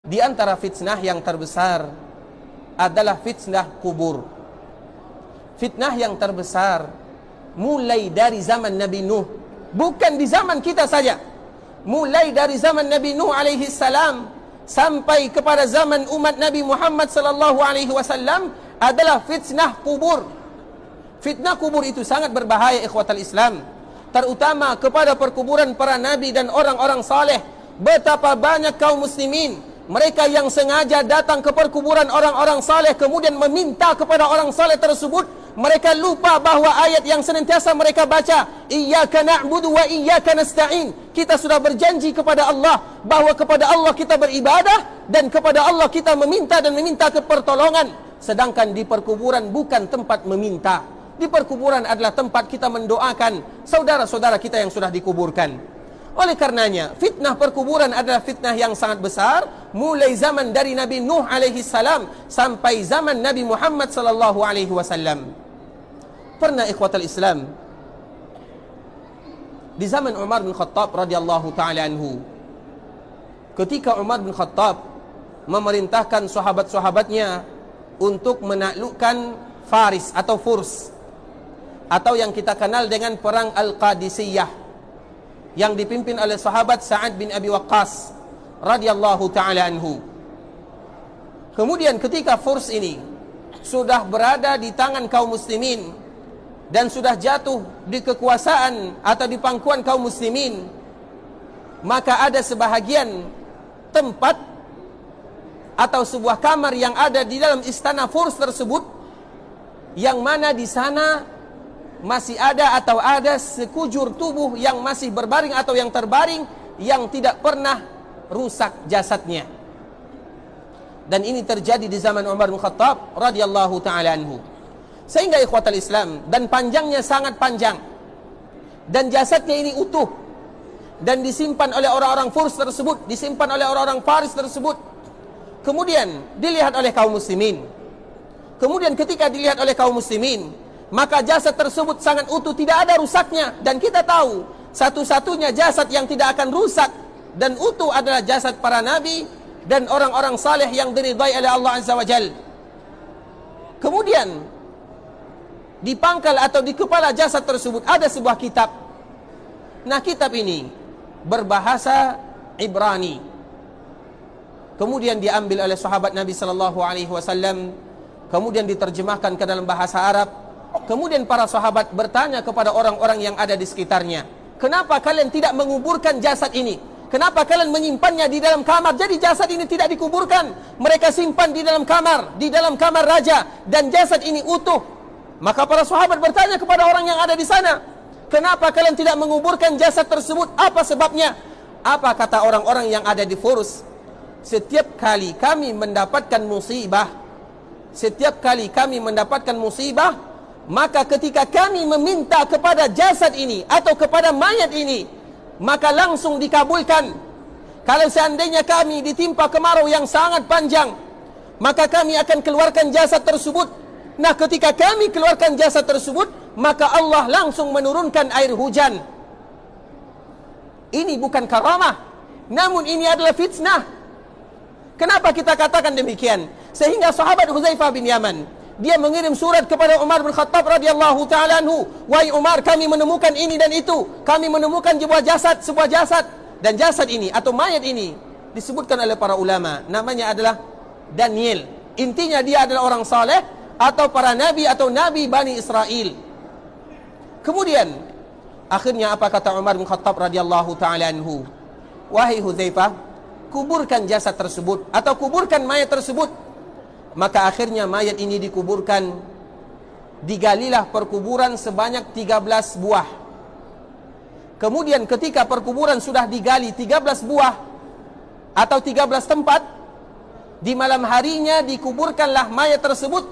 Di antara fitnah yang terbesar adalah fitnah kubur. Fitnah yang terbesar mulai dari zaman Nabi Nuh, bukan di zaman kita saja. Mulai dari zaman Nabi Nuh alaihi salam sampai kepada zaman umat Nabi Muhammad sallallahu alaihi wasallam adalah fitnah kubur. Fitnah kubur itu sangat berbahaya, ikhwatal Islam, terutama kepada perkuburan para nabi dan orang-orang saleh. Betapa banyak kaum muslimin, mereka yang sengaja datang ke perkuburan orang-orang saleh kemudian meminta kepada orang saleh tersebut. Mereka lupa bahawa ayat yang senantiasa mereka baca, iyyaka na'budu wa iyyaka nasta'in. Kita sudah berjanji kepada Allah bahawa kepada Allah kita beribadah dan kepada Allah kita meminta dan meminta pertolongan. Sedangkan di perkuburan bukan tempat meminta. Di perkuburan adalah tempat kita mendoakan saudara-saudara kita yang sudah dikuburkan. Oleh karenanya, fitnah perkuburan adalah fitnah yang sangat besar, mulai zaman dari Nabi Nuh alaihi salam sampai zaman Nabi Muhammad sallallahu alaihi wasallam. Pernah ikhwatal Islam, di zaman Umar bin Khattab radhiyallahu taala anhu, ketika Umar bin Khattab memerintahkan sahabat-sahabatnya untuk menaklukkan Faris atau Furs, atau yang kita kenal dengan perang Al-Qadisiyah, yang dipimpin oleh sahabat Sa'ad bin Abi Waqqas radhiyallahu taala anhu. Kemudian ketika Furs ini sudah berada di tangan kaum muslimin dan sudah jatuh di kekuasaan atau di pangkuan kaum muslimin, maka ada sebahagian tempat atau sebuah kamar yang ada di dalam istana Furs tersebut, yang mana di sana masih ada atau ada sekujur tubuh yang masih berbaring atau yang terbaring, yang tidak pernah rusak jasadnya. Dan ini terjadi di zaman Umar bin Khattab radhiyallahu taala anhu. Sehingga ikhwatal Islam, dan panjangnya sangat panjang, dan jasadnya ini utuh, dan disimpan oleh orang-orang Furs tersebut, disimpan oleh orang-orang Faris tersebut. Kemudian dilihat oleh kaum muslimin. Kemudian ketika dilihat oleh kaum muslimin, maka jasad tersebut sangat utuh, tidak ada rusaknya. Dan kita tahu satu-satunya jasad yang tidak akan rusak dan utuh adalah jasad para nabi dan orang-orang saleh yang diridai oleh Allah Azza wa Jalla. Kemudian di pangkal atau di kepala jasad tersebut ada sebuah kitab. Nah, kitab ini berbahasa Ibrani. Kemudian diambil oleh sahabat Nabi sallallahu alaihi wasallam, kemudian diterjemahkan ke dalam bahasa Arab. Kemudian para sahabat bertanya kepada orang-orang yang ada di sekitarnya, "Kenapa kalian tidak menguburkan jasad ini? Kenapa kalian menyimpannya di dalam kamar? Jadi jasad ini tidak dikuburkan, mereka simpan di dalam kamar raja, dan jasad ini utuh." Maka para sahabat bertanya kepada orang yang ada di sana, "Kenapa kalian tidak menguburkan jasad tersebut? Apa sebabnya?" Apa kata orang-orang yang ada di Furs? "Setiap kali kami mendapatkan musibah, maka ketika kami meminta kepada jasad ini atau kepada mayat ini, maka langsung dikabulkan. Kalau seandainya kami ditimpa kemarau yang sangat panjang, maka kami akan keluarkan jasad tersebut. Nah, ketika kami keluarkan jasad tersebut, maka Allah langsung menurunkan air hujan." Ini bukan karamah, namun ini adalah fitnah. Kenapa kita katakan demikian? Sehingga sahabat Huzaifah bin Yaman, dia mengirim surat kepada Umar bin Khattab radhiyallahu taala anhu, "Wahai Umar, kami menemukan ini dan itu. Kami menemukan sebuah jasad, dan jasad ini atau mayat ini disebutkan oleh para ulama namanya adalah Daniel. Intinya dia adalah orang saleh atau para nabi atau nabi Bani Israel." Kemudian akhirnya apa kata Umar bin Khattab radhiyallahu taala anhu? "Wahai Huzaifah, kuburkan jasad tersebut atau kuburkan mayat tersebut." Maka akhirnya mayat ini dikuburkan. Digalilah perkuburan sebanyak 13 buah. Kemudian ketika perkuburan sudah digali 13 buah atau 13 tempat, di malam harinya dikuburkanlah mayat tersebut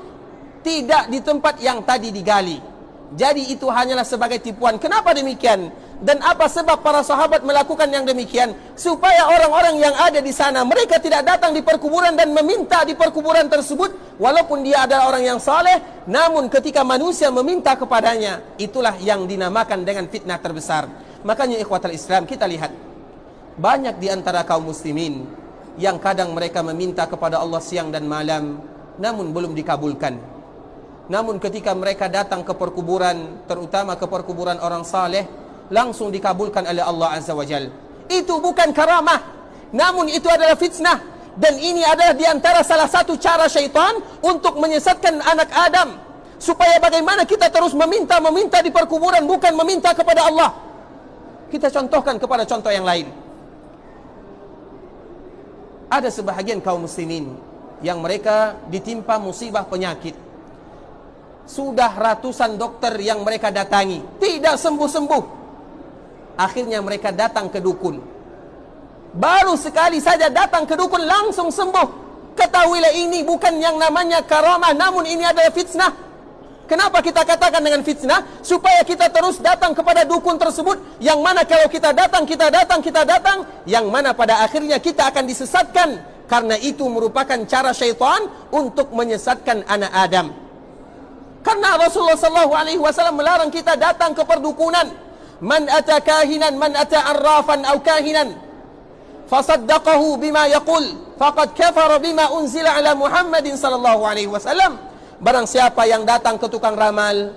tidak di tempat yang tadi digali. Jadi itu hanyalah sebagai tipuan. Kenapa demikian? Dan apa sebab para sahabat melakukan yang demikian? Supaya orang-orang yang ada di sana, mereka tidak datang di perkuburan dan meminta di perkuburan tersebut, walaupun dia adalah orang yang saleh. Namun ketika manusia meminta kepadanya, itulah yang dinamakan dengan fitnah terbesar. Makanya ikhwatal Islam, kita lihat banyak di antara kaum muslimin yang kadang mereka meminta kepada Allah siang dan malam, namun belum dikabulkan. Namun ketika mereka datang ke perkuburan, terutama ke perkuburan orang saleh, langsung dikabulkan oleh Allah Azza wa Jal. Itu bukan karamah, namun itu adalah fitnah. Dan ini adalah diantara salah satu cara syaitan untuk menyesatkan anak Adam, supaya bagaimana kita terus meminta di perkuburan, bukan meminta kepada Allah. Kita contohkan kepada contoh yang lain. Ada sebahagian kaum muslimin yang mereka ditimpa musibah penyakit. Sudah ratusan dokter yang mereka datangi, tidak sembuh-sembuh. Akhirnya mereka datang ke dukun. Baru sekali saja datang ke dukun langsung sembuh. Ketahuilah ini bukan yang namanya karamah, namun ini adalah fitnah. Kenapa kita katakan dengan fitnah? Supaya kita terus datang kepada dukun tersebut, yang mana kalau kita datang, yang mana pada akhirnya kita akan disesatkan. Karena itu merupakan cara syaitan untuk menyesatkan anak Adam. Karena Rasulullah SAW melarang kita datang ke perdukunan. Man ata kahinan, man ata arrafan au kahinan, fasaddaqahu bima yaqul, faqad kafara bima unzila ala Muhammadin sallallahu alaihi wasallam. Barang siapa yang datang ke tukang ramal,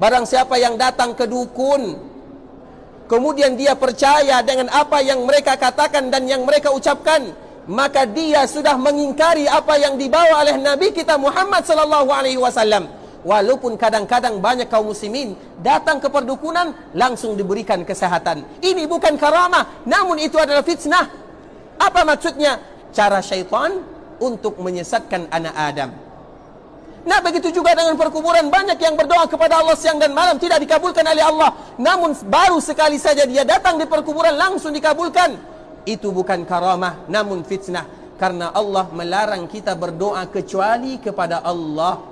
barang siapa yang datang ke dukun, kemudian dia percaya dengan apa yang mereka katakan dan yang mereka ucapkan, maka dia sudah mengingkari apa yang dibawa oleh Nabi kita Muhammad sallallahu alaihi wasallam. Walaupun kadang-kadang banyak kaum muslimin datang ke perdukunan langsung diberikan kesehatan. Ini bukan karamah, namun itu adalah fitnah. Apa maksudnya? Cara syaitan untuk menyesatkan anak Adam. Nah, begitu juga dengan perkuburan. Banyak yang berdoa kepada Allah siang dan malam tidak dikabulkan oleh Allah. Namun baru sekali saja dia datang di perkuburan langsung dikabulkan. Itu bukan karamah, namun fitnah. Karena Allah melarang kita berdoa kecuali kepada Allah.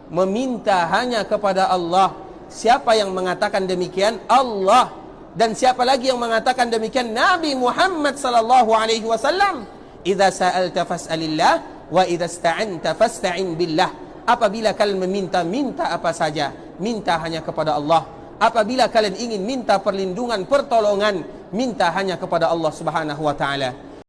Meminta hanya kepada Allah. Siapa yang mengatakan demikian? Allah. Dan siapa lagi yang mengatakan demikian? Nabi Muhammad sallallahu alaihi wasallam. Idza sa'alta fas'alillah wa idza ista'anta fasta'in billah. Apabila kalian meminta, minta apa saja, minta hanya kepada Allah. Apabila kalian ingin minta perlindungan, pertolongan, minta hanya kepada Allah Subhanahu wa taala.